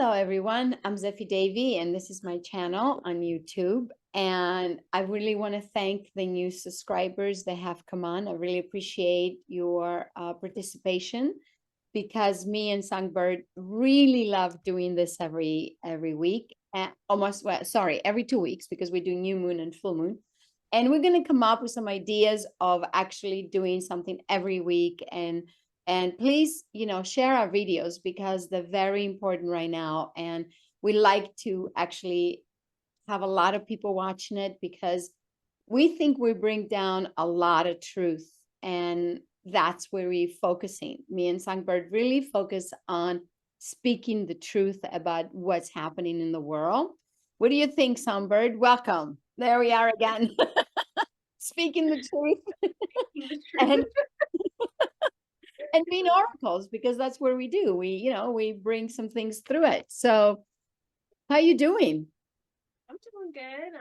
Hello, everyone. I'm Zephy Davy, and this is my channel on YouTube. And I really want to thank the new subscribers that have come on. I really appreciate your participation because me and Songbird really love doing this every week. Every 2 weeks because we do new moon and full moon. And we're going to come up with some ideas of actually doing something every week and please, share our videos because they're very important right now. And we like to actually have a lot of people watching it because we think we bring down a lot of truth. And that's where we're focusing. Me and Songbird really focus on speaking the truth about what's happening in the world. What do you think, Songbird? Welcome. There we are again. Speaking the truth. and and being oracles because that's where we do we bring some things through it. So how you doing? I'm doing good.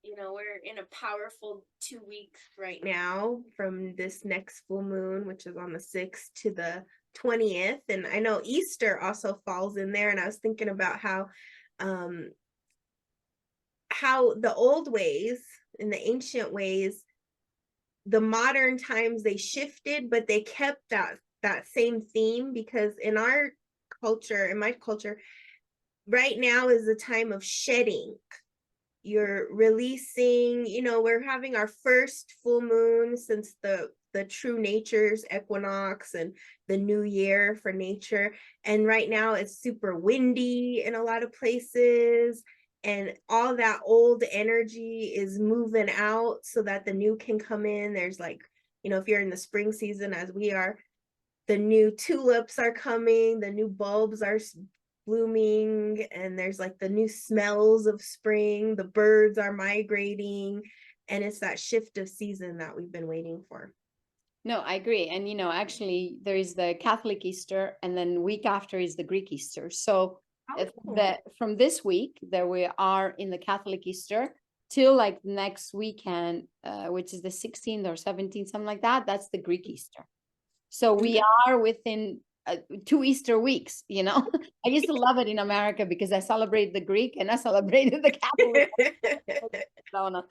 We're in a powerful 2 weeks right now from this next full moon, which is on the 6th to the 20th. And I know Easter also falls in there. And I was thinking about how the old ways and the ancient ways, the modern times, they shifted, but they kept that same theme, because in our culture, in my culture, right now is the time of shedding. You're releasing, we're having our first full moon since the true nature's equinox and the new year for nature. And right now it's super windy in a lot of places, and all that old energy is moving out so that the new can come in. There's like, if you're in the spring season as we are, the new tulips are coming, the new bulbs are blooming, and there's like the new smells of spring, the birds are migrating, and it's that shift of season that we've been waiting for. No, I agree. And actually there is the Catholic Easter, and then week after is the Greek Easter. So from this week that we are in the Catholic Easter till like next weekend, which is the 16th or 17th, something like that, that's the Greek Easter. So we are within 2 Easter weeks. I used to love it in America because I celebrate the Greek and I celebrated the Catholic. But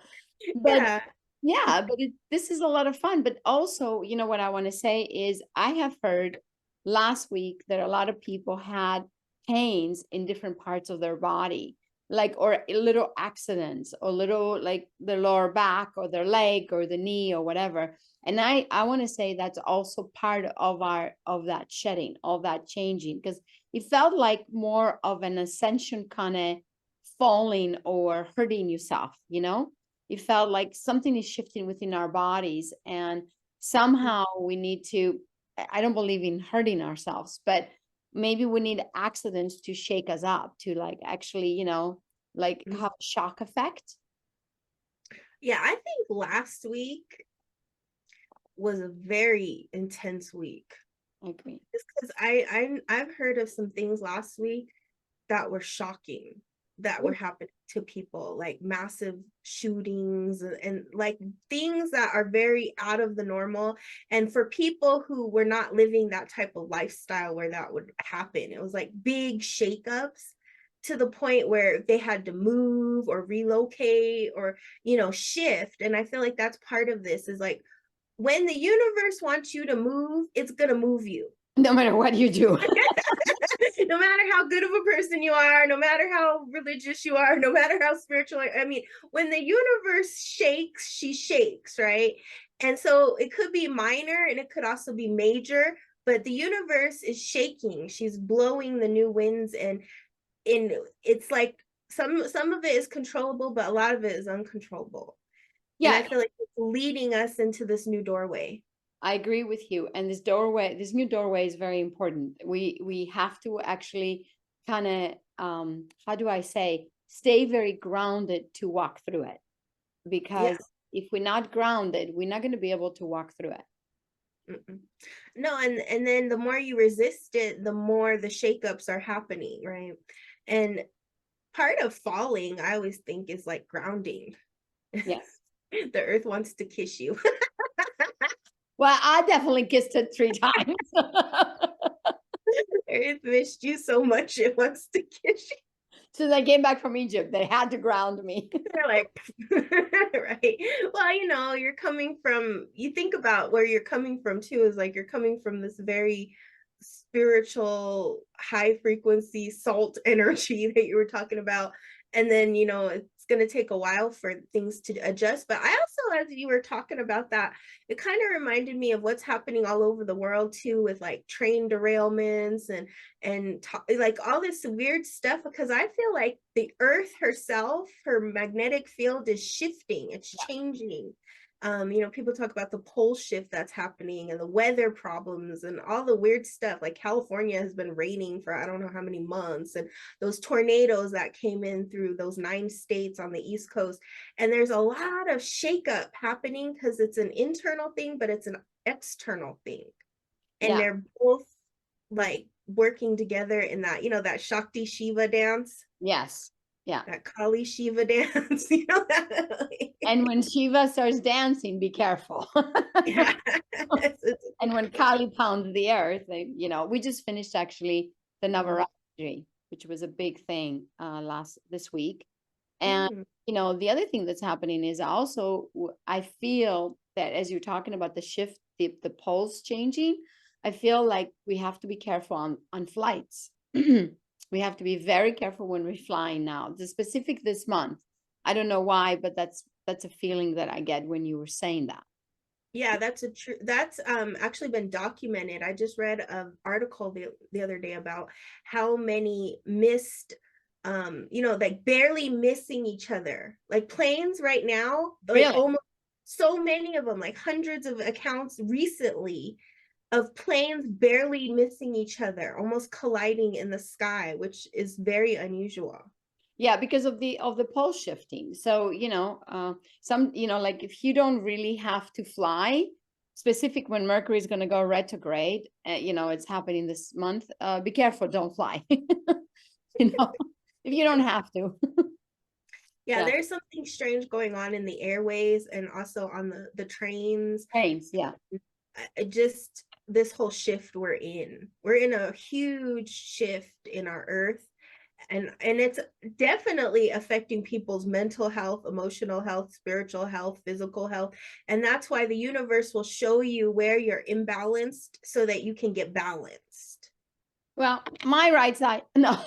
this is a lot of fun. But also, what I want to say is I have heard last week that a lot of people had pains in different parts of their body, like, or little accidents, or little, like their lower back or their leg or the knee or whatever. And I want to say that's also part of that shedding, of that changing, because it felt like more of an ascension, kind of falling or hurting yourself. It felt like something is shifting within our bodies, and somehow we need to, I don't believe in hurting ourselves, but maybe we need accidents to shake us up, to like actually, like have a shock effect. Yeah, I think last week was a very intense week. I agree. Just because I've heard of some things last week that were shocking, that were happening to people, like massive shootings and like things that are very out of the normal. And for people who were not living that type of lifestyle where that would happen, it was like big shakeups to the point where they had to move or relocate or, shift. And I feel like that's part of this, is like, when the universe wants you to move, it's gonna move you. No matter what you do. No matter how good of a person you are, no matter how religious you are, no matter how spiritual, I mean, when the universe shakes, she shakes, right? And so it could be minor and it could also be major, but the universe is shaking. She's blowing the new winds, and it's like some of it is controllable, but a lot of it is uncontrollable. And I feel like it's leading us into this new doorway. I agree with you. And this new doorway is very important. We have to actually kind of, how do I say, stay very grounded to walk through it. Because if we're not grounded, we're not going to be able to walk through it. Mm-mm. No, and then the more you resist it, the more the shakeups are happening, right? And part of falling, I always think, is like grounding. Yes. The earth wants to kiss you. Well, I definitely kissed it 3 times. It missed you so much it wants to kiss you. So I came back from Egypt. They had to ground me. They're like, right. Well, you're coming from, you think about where you're coming from too, is like you're coming from this very spiritual, high frequency salt energy that you were talking about. And then, it's going to take a while for things to adjust. But I also, as you were talking about that, it kind of reminded me of what's happening all over the world too, with like train derailments and like all this weird stuff, because I feel like the earth herself, her magnetic field is shifting, it's changing. People talk about the pole shift that's happening and the weather problems and all the weird stuff. Like California has been raining for I don't know how many months, and those tornadoes that came in through those 9 states on the East Coast. And there's a lot of shakeup happening because it's an internal thing, but it's an external thing. And Yeah. they're both like working together in that, that Shakti Shiva dance. Yes. Yeah. That Kali Shiva dance, And when Shiva starts dancing, be careful. Yeah. And when Kali pounds the earth, we just finished actually the Navaratri, which was a big thing this week. And the other thing that's happening is I feel that as you're talking about the shift, the poles changing, I feel like we have to be careful on flights. We have to be very careful when we're flying now. The specific this month, I don't know why, but that's a feeling that I get when you were saying that. Yeah, that's actually been documented. I just read an article the other day about how many missed, like barely missing each other. Like planes right now, like Really? almost so many of them, like hundreds of accounts recently of planes barely missing each other, almost colliding in the sky, which is very unusual. Yeah, because of the pole shifting. So, some, like if you don't really have to fly, specific when Mercury is going to go retrograde, it's happening this month, be careful, don't fly. If you don't have to. Yeah, there's something strange going on in the airways and also on the trains. Trains, yeah. Just this whole shift we're in a huge shift in our earth, and it's definitely affecting people's mental health, emotional health, spiritual health, physical health. And that's why the universe will show you where you're imbalanced so that you can get balanced. Well, my right side, no.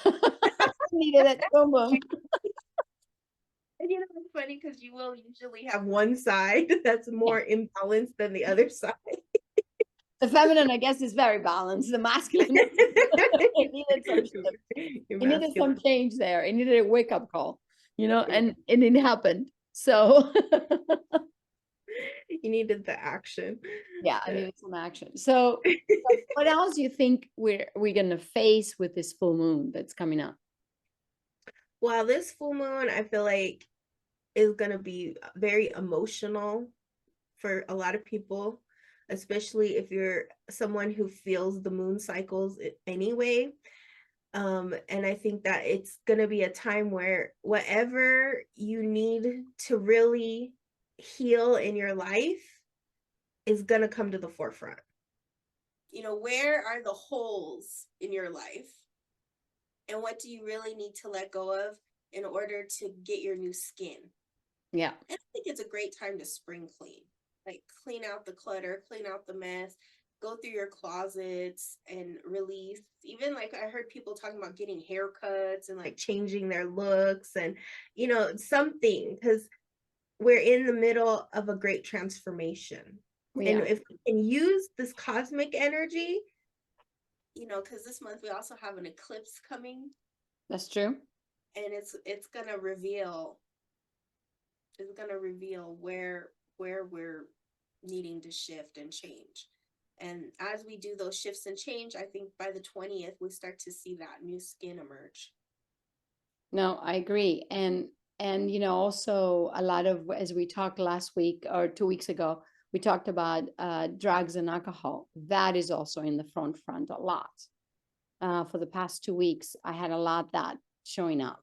Needed it. Boom, boom. And it's funny because you will usually have one side that's more imbalanced than the other side. The feminine, I guess, is very balanced. The masculine, it needed some change there. It needed a wake-up call, and it happened. So you needed the action. Yeah, I needed some action. So what else do you think we're gonna face with this full moon that's coming up? Well, this full moon, I feel like, is gonna be very emotional for a lot of people, especially if you're someone who feels the moon cycles anyway. And I think that it's going to be a time where whatever you need to really heal in your life is going to come to the forefront. Where are the holes in your life? And what do you really need to let go of in order to get your new skin? Yeah. And I think it's a great time to spring clean. Like clean out the clutter, clean out the mess, go through your closets and release. Even like I heard people talking about getting haircuts and like changing their looks and, something, because we're in the middle of a great transformation. Yeah. And if we can use this cosmic energy, because this month we also have an eclipse coming. That's true. And it's going to reveal where we're needing to shift and change. And as we do those shifts and change, I think by the 20th, we start to see that new skin emerge. No, I agree. And also a lot of, as we talked last week or 2 weeks ago, we talked about drugs and alcohol. That is also in the front a lot. For the past 2 weeks, I had a lot that showing up.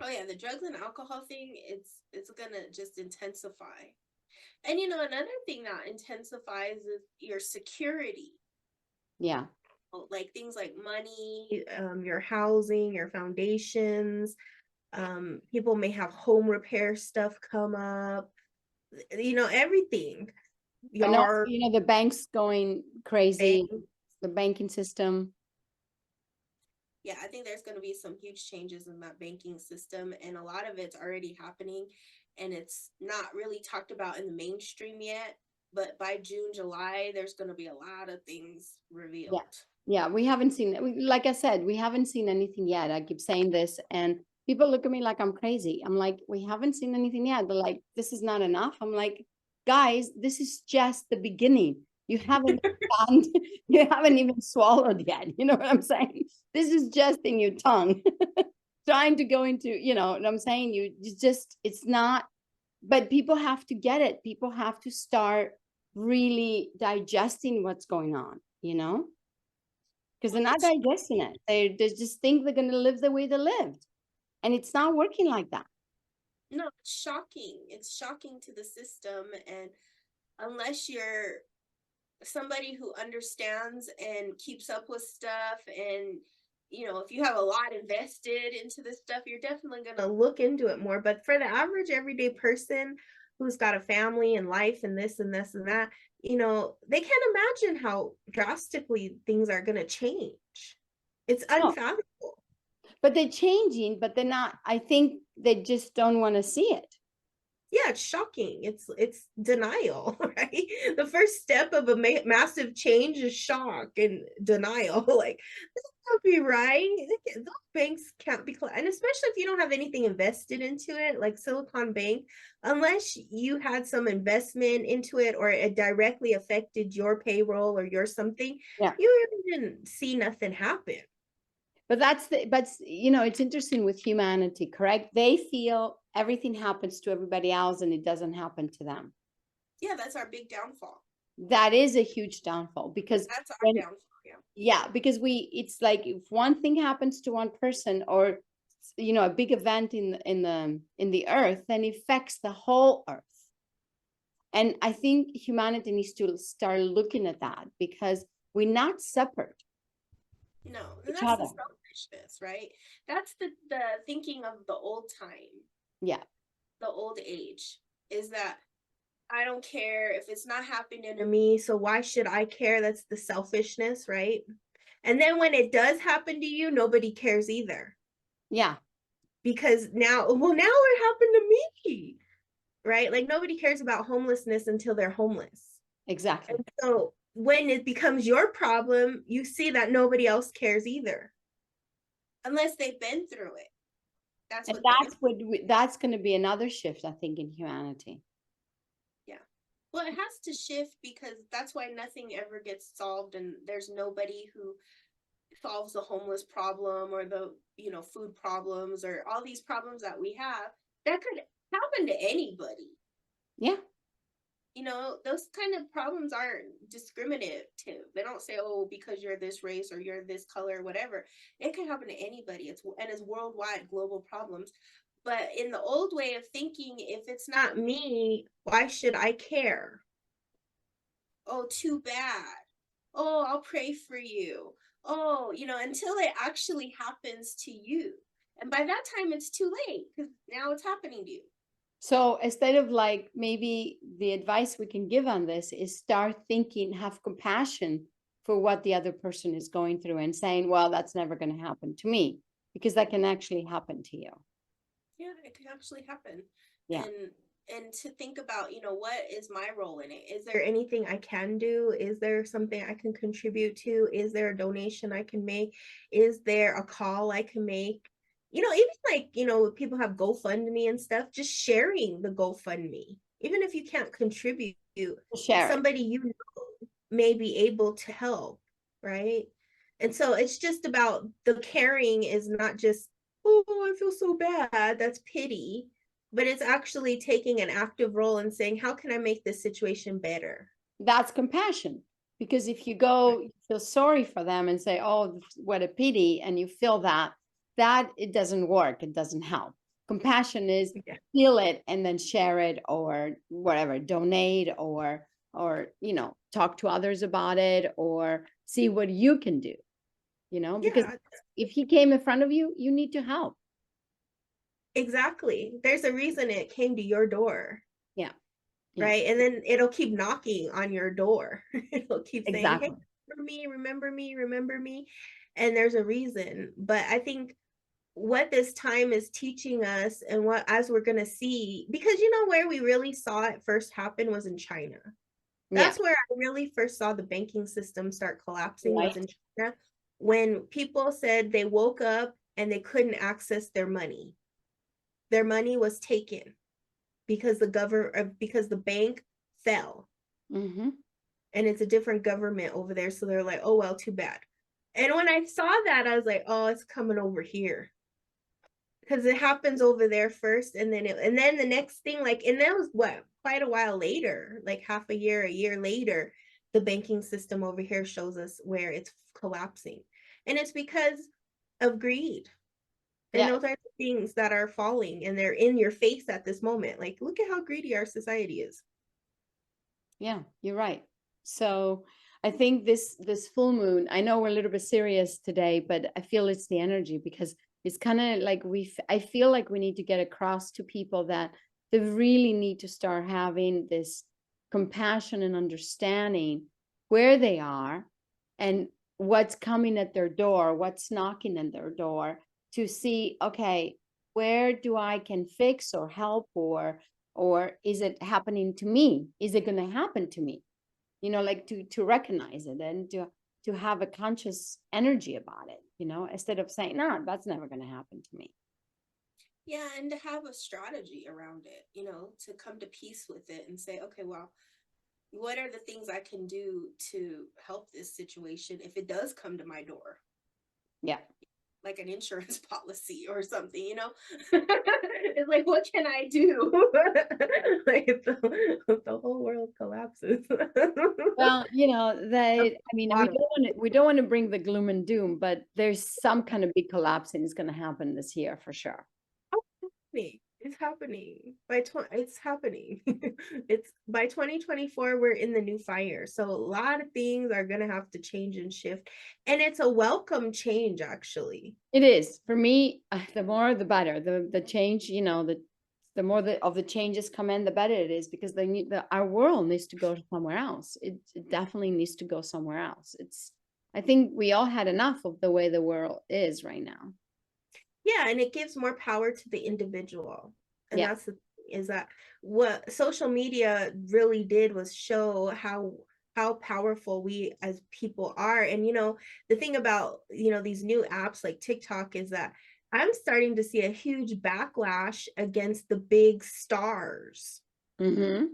Oh yeah, the drugs and alcohol thing, it's gonna just intensify. And another thing that intensifies is your security. Yeah. like things like money, your housing, your foundations. People may have home repair stuff come up, everything. But no, Yard, the bank's going crazy, bank. the banking system. Yeah, I think there's going to be some huge changes in that banking system, and a lot of it's already happening, and it's not really talked about in the mainstream yet. But by June, July, there's going to be a lot of things revealed. Yeah, we haven't seen, like I said, we haven't seen anything yet. I keep saying this, and people look at me like I'm crazy. I'm like, we haven't seen anything yet. They're like, this is not enough. I'm like, guys, this is just the beginning. You haven't done, you haven't even swallowed yet. You know what I'm saying? This is just in your tongue, trying to go into, what I'm saying? You just, it's not, but people have to get it. People have to start really digesting what's going on, because they're not digesting it. They just think they're going to live the way they lived. And it's not working like that. No, it's shocking. It's shocking to the system. And unless you're somebody who understands and keeps up with stuff, and if you have a lot invested into this stuff, you're definitely going to look into it more. But for the average everyday person who's got a family and life and this and this and that, they can't imagine how drastically things are going to change. It's unfathomable. But they're changing, but they're not, I think they just don't want to see it. Yeah, it's shocking. It's denial, right? The first step of a massive change is shock and denial. Like, this can't be right. Those banks can't be, and especially if you don't have anything invested into it, like Silicon Bank, unless you had some investment into it or it directly affected your payroll or your something, you really didn't see nothing happen. But it's interesting with humanity, correct? They feel everything happens to everybody else and it doesn't happen to them. Yeah, that's our big downfall. That is a huge downfall, because that's our downfall. Yeah, because it's like if one thing happens to one person, or a big event in the earth, then it affects the whole earth. And I think humanity needs to start looking at that, because we're not separate. No, and that's the selfishness, right? That's the thinking of the old time. Yeah. The old age is that I don't care if it's not happening to me, so why should I care? That's the selfishness, right? And then when it does happen to you, nobody cares either. Yeah. Because now it happened to me, right? Like, nobody cares about homelessness until they're homeless. Exactly. And so when it becomes your problem, you see that nobody else cares either, unless they've been through it. That's going to be another shift, I think, in humanity. Yeah. Well, it has to shift, because that's why nothing ever gets solved, and there's nobody who solves the homeless problem or the food problems or all these problems that we have that could happen to anybody. Yeah. Those kind of problems aren't discriminative. They don't say, oh, because you're this race or you're this color or whatever. It can happen to anybody. It's worldwide, global problems. But in the old way of thinking, if it's not me, why should I care? Oh, too bad. Oh, I'll pray for you. Oh, until it actually happens to you. And by that time, it's too late, because now it's happening to you. So instead of, like, maybe the advice we can give on this is start thinking, have compassion for what the other person is going through, and saying, well, that's never going to happen to me, because that can actually happen to you. Yeah, it can actually happen. Yeah. And to think about, what is my role in it? Is there anything I can do? Is there something I can contribute to? Is there a donation I can make? Is there a call I can make? Even like, people have GoFundMe and stuff, just sharing the GoFundMe, even if you can't contribute, somebody may be able to help, right? And so it's just about the caring is not just, oh, I feel so bad, that's pity, but it's actually taking an active role and saying, how can I make this situation better? That's compassion. Because if you go, you feel sorry for them and say, oh, what a pity, and you feel that it doesn't work. It doesn't help. Compassion is feel it and then share it, or whatever, donate, or you know, talk to others about it, or see what you can do, you know, because Yeah, if he came in front of you, you need to help. exactly. There's a reason it came to your door, Yeah. Yeah, right? And then it'll keep knocking on your door. It'll keep saying, hey, exactly. remember me, remember me, remember me. And there's a reason. But I think what this time is teaching us, and what as we're going to see, because you know where we really saw it first happen was in China. Yeah. That's where I really first saw the banking system start collapsing, was Right. in China, when people said they woke up and they couldn't access their money. Their money was taken because because the bank fell, Mm-hmm. and it's a different government over there, so they're like, oh well, too bad. And when I saw that, I was like, oh, it's coming over here, because it happens over there first, and then the next thing, like, and that was what, quite a while later, like half a year later, the banking system over here shows us where it's collapsing. And it's because of greed. And Yeah. those are the things that are falling, and they're in your face at this moment. Like, look at how greedy our society is. Yeah, you're right. So I think this full moon, I know we're a little bit serious today, but I feel it's the energy, because it's kind of like I feel like we need to get across to people that they really need to start having this compassion and understanding where they are and what's coming at their door, what's knocking at their door, to see, okay, where do I can fix or help, or is it happening to me? Is it going to happen to me? You know, like to recognize it, and to have a conscious energy about it, you know, instead of saying, no, that's never going to happen to me. Yeah, and to have a strategy around it, to come to peace with it and say, okay, well, what are the things I can do to help this situation if it does come to my door? Yeah. Like an insurance policy or something. It's like, what can I do? Like, the whole world collapses. Well, you know, I mean, we don't want to bring the gloom and doom, but there's some kind of big collapsing is going to happen this year for sure. It's happening. It's happening. It's by 2024, we're in the new fire. So a lot of things are gonna have to change and shift. And it's a welcome change, actually. It is for me. The more, the better. The change, you know, the more of the changes come in, the better it is, because our world needs to go somewhere else. It definitely needs to go somewhere else. I think we all had enough of the way the world is right now. Yeah, and it gives more power to the individual. And Yeah. that's is that what social media really did was show how powerful we as people are. And the thing about these new apps like TikTok is that I'm starting to see a huge backlash against the big stars. Mm-hmm.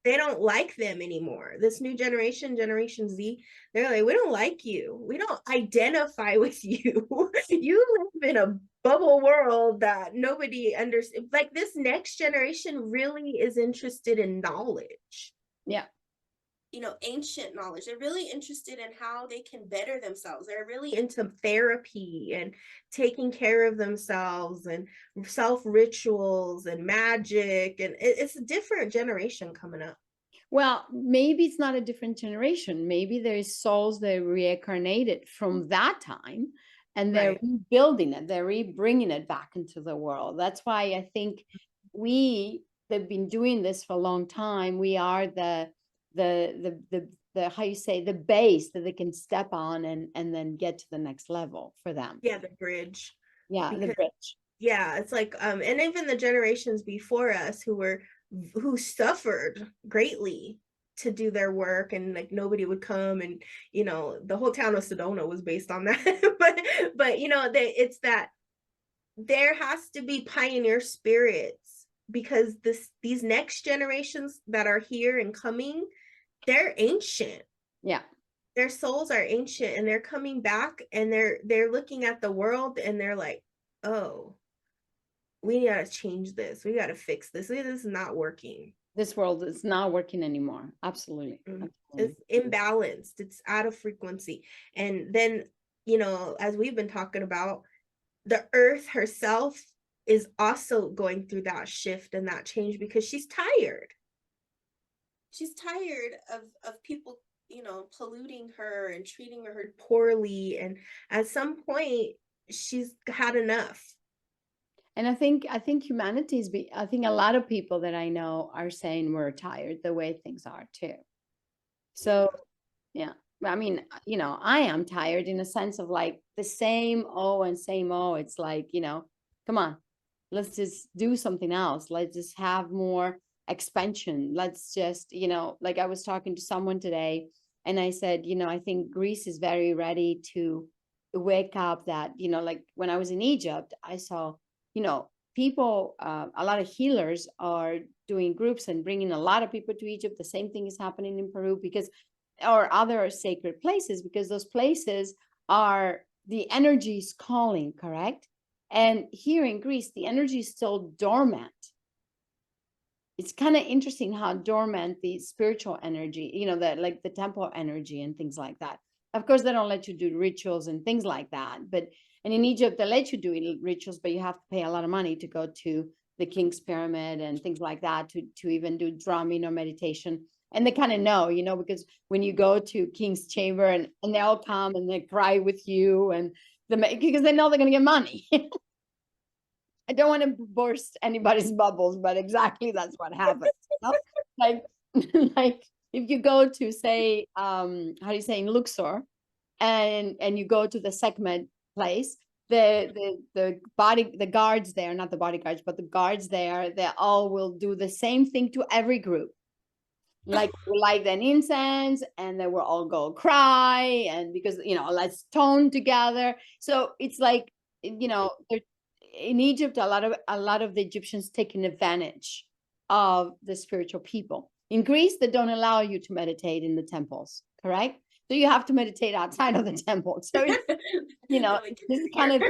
They don't like them anymore. This new Generation Z, they're like, we don't like you. We don't identify with you. You live in a bubble world that nobody understands. Like, this next generation really is interested in knowledge. Yeah. Ancient knowledge. They're really interested in how they can better themselves. They're really into therapy and taking care of themselves and self rituals and magic. And it's a different generation coming up. Well, maybe it's not a different generation. Maybe there's souls that reincarnated from that time, and they're Right. rebuilding it. They're bringing it back into the world. That's why I think they've been doing this for a long time. We are the how you say, the base that they can step on and then get to the next level for them. Yeah, the bridge. Yeah, the Because bridge. yeah, it's like and even the generations before us who suffered greatly to do their work, and like nobody would come, and the whole town of Sedona was based on that. but it's that there has to be pioneer spirits, because these next generations that are here and coming, they're ancient. Yeah. Their souls are ancient, and they're coming back, and they're looking at the world, and they're like, oh, we gotta change this. We gotta fix this. This is not working. This world is not working anymore. Absolutely. Absolutely. It's imbalanced. It's out of frequency. And then, as we've been talking about, the earth herself is also going through that shift and that change, because she's tired. she's tired of people, you know, polluting her and treating her poorly, and at some point she's had enough. And I think humanity's I think a lot of people that I know are saying we're tired the way things are too. So yeah, I mean, I am tired in a sense of like the same and same It's like, come on, let's just do something else. Let's just have more expansion. Let's just, like I was talking to someone today and I said, I think Greece is very ready to wake up that, like when I was in Egypt, I saw, people, a lot of healers are doing groups and bringing a lot of people to Egypt. The same thing is happening in Peru because, or other sacred places, because those places are the energy is calling, correct? And here in Greece, the energy is still dormant. It's kind of interesting how dormant the spiritual energy, that like the temple energy and things like that. Of course, they don't let you do rituals and things like that. And in Egypt, they let you do rituals, but you have to pay a lot of money to go to the King's Pyramid and things like that to even do drumming or meditation. And they kind of know, because when you go to King's Chamber and they all come and they cry with you because they know they're going to get money. I don't want to burst anybody's bubbles, but exactly that's what happens. Like, like if you go to say, how do you say in Luxor, and you go to the Sekhmet place, the guards there, not the bodyguards, but the guards there, they all will do the same thing to every group. Like light an incense, and they will all go cry, and because let's tone together. So it's like in Egypt, a lot of the Egyptians taking advantage of the spiritual people. In Greece, they don't allow you to meditate in the temples, correct? So you have to meditate outside of the temple. So it's, this is kind of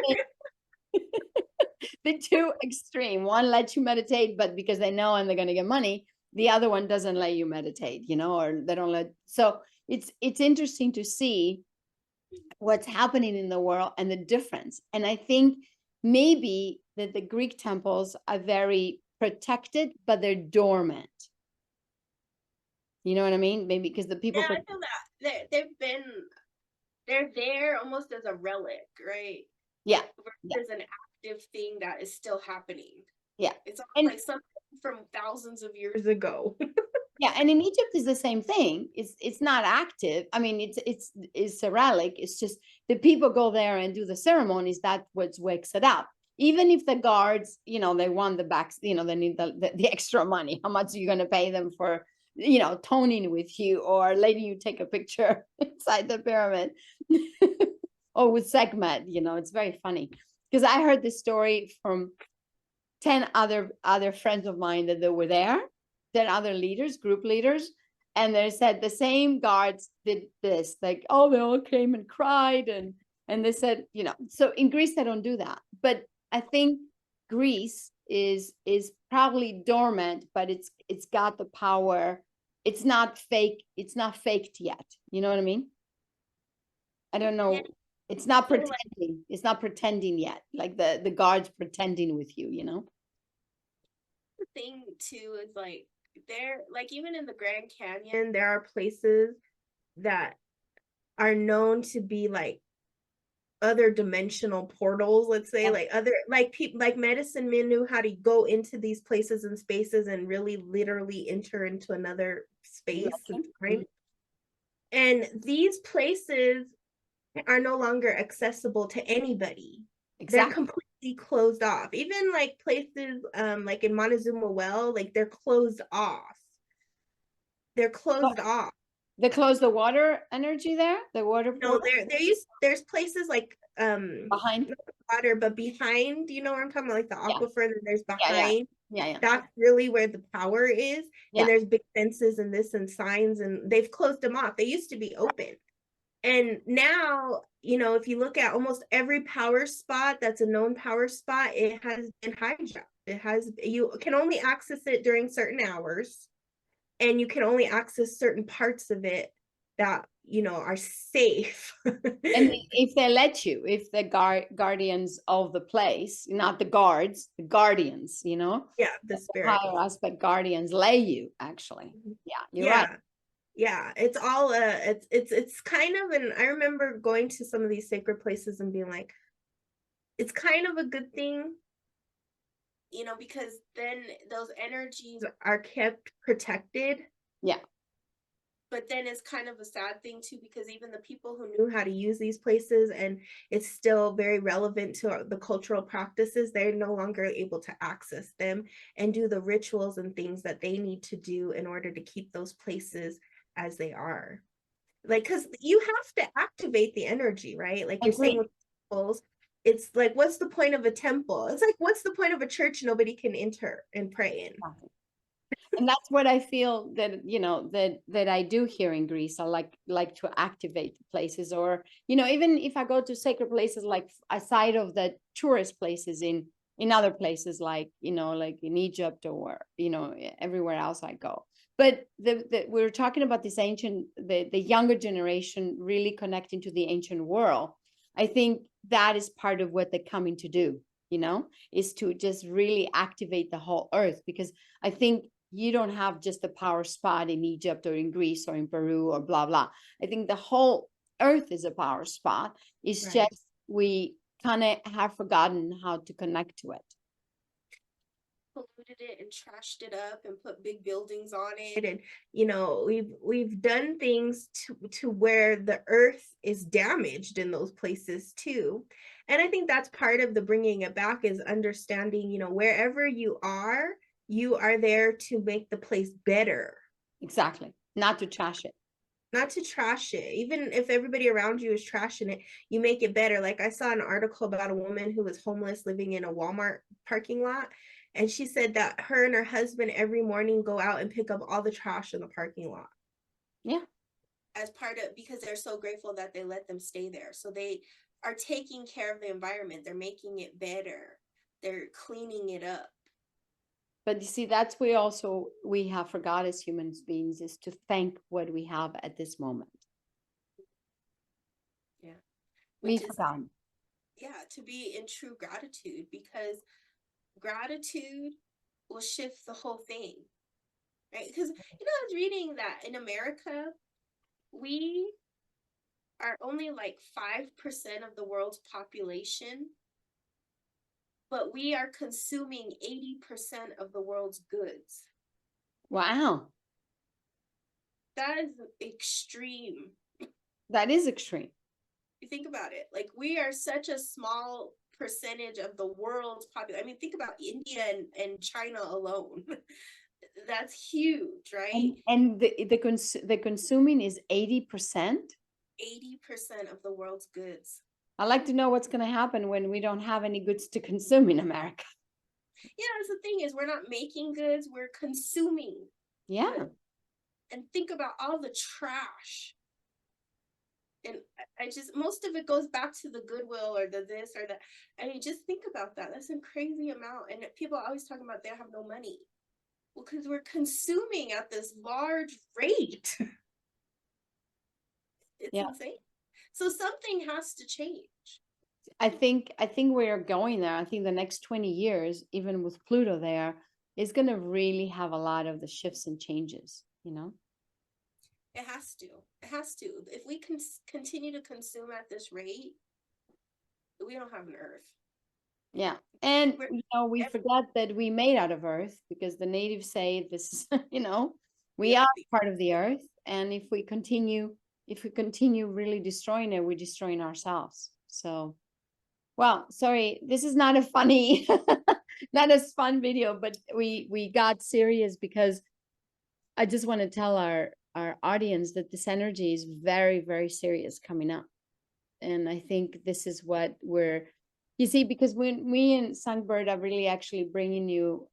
the two extreme. One lets you meditate, but because they know and they're going to get money, the other one doesn't let you meditate, or they don't let. So it's interesting to see what's happening in the world and the difference. And I think maybe that the Greek temples are very protected, but they're dormant. You know what I mean? Maybe because the people. Yeah, I feel that they're there almost as a relic, right? Yeah. There's an active thing that is still happening. Yeah. It's like something from thousands of years ago. Yeah, and in Egypt is the same thing. It's not active. I mean, it's a relic. It's just the people go there and do the ceremonies. That's what wakes it up. Even if the guards, they want the backs, they need the extra money. How much are you going to pay them for, toning with you or letting you take a picture inside the pyramid or with Sekhmet? It's very funny because I heard this story from 10 other friends of mine that they were there. 10 other leaders, group leaders, and they said the same guards did this, like, oh, they all came and cried, and they said, so in Greece they don't do that. But I think Greece is probably dormant, but it's got the power. It's not fake. It's not faked yet. You know what I mean? I don't know. It's not pretending. It's not pretending yet. Like the guards pretending with you. The thing too is like there, like even in the Grand Canyon, there are places that are known to be like other dimensional portals, let's say, like other like people like medicine men knew how to go into these places and spaces and really literally enter into another space and time. And these places are no longer accessible to anybody. Exactly. They're completely closed off. Even like places like in Montezuma Well, like they're closed off. They're closed off. They close the water energy there? The water No, there's places like behind water, but behind, you know what I'm talking about, like the aquifer, and then there's behind. Yeah. That's really where the power is. And there's big fences and this and signs, and they've closed them off. They used to be open. And now, if you look at almost every power spot that's a known power spot, it has been hijacked. You can only access it during certain hours, and you can only access certain parts of it that, you know, are safe. And if they let you, if the guardians of the place, not the guards, the guardians, you know, Yeah, the the spirit. higher aspect guardians lay you, actually. Yeah, you're right. Yeah, it's all it's kind of, and I remember going to some of these sacred places and being like, it's kind of a good thing, You know, because then those energies, are kept protected. Yeah. but then it's kind of a sad thing too, because even the people who Knew how to use these places and it's still very relevant to the cultural practices, they're no longer able to access them and do the rituals and things that they need to do in order to keep those places as they are. Like, because you have to activate the energy, right? Like you're saying Agreed. with temples, it's like, what's the point of a temple? It's like, what's the point of a church nobody can enter and pray in? And that's what I feel that, you know, that I do here in Greece. I like to activate the places, or, you know, even if I go to sacred places, like aside of the tourist places in other places, like, you know, like in Egypt, or, you know, everywhere else I go. But we're talking about this ancient, the younger generation really connecting to the ancient world. I think that is part of what they're coming to do, you know, is to just really activate the whole earth. Because I think you don't have just a power spot in Egypt or in Greece or in Peru or blah, blah. I think the whole earth is a power spot. It's Right. just we kind of have forgotten how to connect to it. polluted it and trashed it up and put big buildings on it. And you know, we've done things to where the earth is damaged in those places too. And I think that's part of the bringing it back, is understanding, you know, wherever you are there to make the place better, Exactly. Not to trash it. not to trash it. Even if everybody around you is trashing it, you make it better. Like I saw an article about a woman who was homeless living in a Walmart parking lot. And she said that her and her husband every morning go out and pick up all the trash in the parking lot. Yeah. As part of, because they're so grateful that they let them stay there. So they are taking care of the environment. They're making it better. They're cleaning it up. But you see, that's where also we have forgot as human beings, is to thank what we have at this moment. Yeah. We've Which is, forgotten. yeah, to be in true gratitude, because gratitude will shift the whole thing. Right? Because, you know, I was reading that in America, we are only like 5% of the world's population, but we are consuming 80% of the world's goods. Wow. That is extreme. That is extreme. You think about it, like we are such a small percentage of the world's population. I mean, think about India and China alone. That's huge, right? And the consuming is 80%. 80% of the world's goods. I'd like to know what's going to happen when we don't have any goods to consume in America. Yeah, that's the thing, is we're not making goods, we're consuming. Yeah. Goods. And think about all the trash. And I just, most of it goes back to the Goodwill or the this or that. I mean, just think about that. That's a crazy amount. And people are always talking about they have no money. Well, because we're consuming at this large rate. It's insane. So something has to change. I think we're going there. I think the next 20 years, even with Pluto there, is going to really have a lot of the shifts and changes, you know? It has to. It has to. If we can continue to consume at this rate, we don't have an Earth. Yeah. And, you know, we forgot that we made out of Earth, because the natives say this is, you know, we are part of the Earth. And if we continue really destroying it, we're destroying ourselves. So, well, sorry, this is not a funny, not a fun video, but we got serious because I just want to tell our audience that this energy is very, very serious coming up. And I think this is what you see, because when me and Songbird are really actually bringing you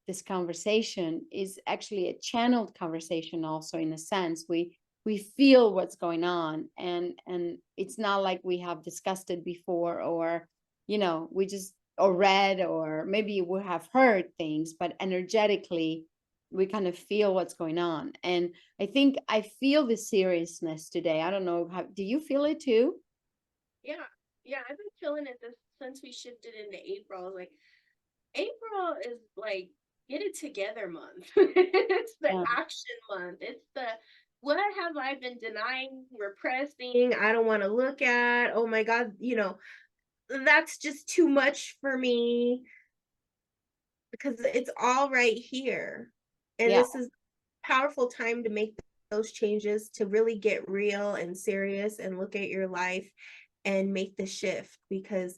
this conversation, is actually a channeled conversation also, in a sense. We feel what's going on, and it's not like we have discussed it before, or, you know, we just, or read, or maybe we have heard things, but energetically we kind of feel what's going on. And I think I feel the seriousness today. I don't know, how do you feel it too? Yeah, yeah, I've been feeling it this since we shifted into April. I was like, April is like get it together month. It's the Yeah. action month. It's the what have I been denying, repressing, I don't want to look at. Oh my God, that's just too much for me because it's all right here. And Yeah. this is powerful time to make those changes, to really get real and serious and look at your life and make the shift, because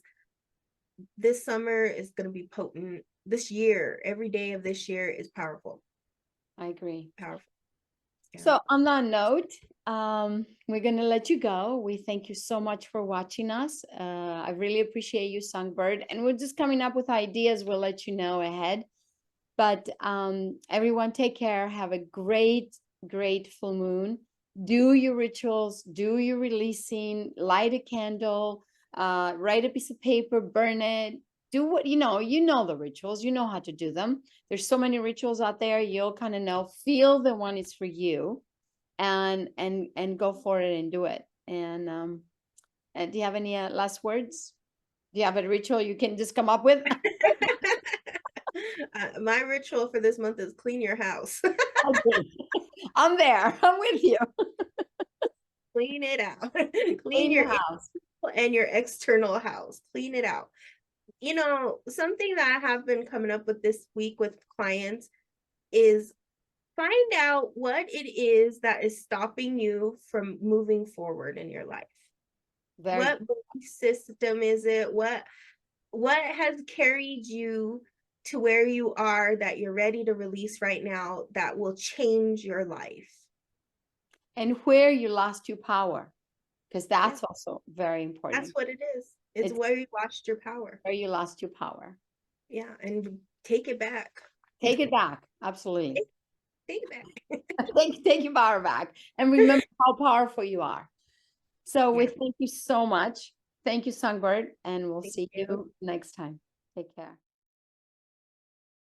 this summer is going to be potent. This year, every day of this year is powerful. I agree. Powerful. Yeah. So on that note, we're going to let you go. We thank you so much for watching us. I really appreciate you, Songbird. And we're just coming up with ideas. We'll let you know ahead. But everyone, take care. Have a great, great full moon. Do your rituals. Do your releasing. Light a candle. Write a piece of paper. Burn it. Do what you know. You know the rituals. You know how to do them. There's so many rituals out there. You'll kind of know. Feel the one is for you, and go for it and do it. And do you have any last words? Do you have a ritual you can just come up with? My ritual for this month is clean your house. Okay. I'm there. I'm with you. Clean it out. Clean Clean your your house. and your external house. Clean it out. Something that I have been coming up with this week with clients is find out what it is that is stopping you from moving forward in your life. Very What belief system is it? What has carried you to where you are that you're ready to release right now that will change your life? And where you lost your power, because that's also very important. That's what it is. It's where you lost your power. Where you lost your power. Yeah, and take it back. Take it back. Absolutely. Take it back. Take your power back. And remember how powerful you are. So we Yeah. thank you so much. Thank you, Songbird. And we'll Thank see you. you next time. Take care.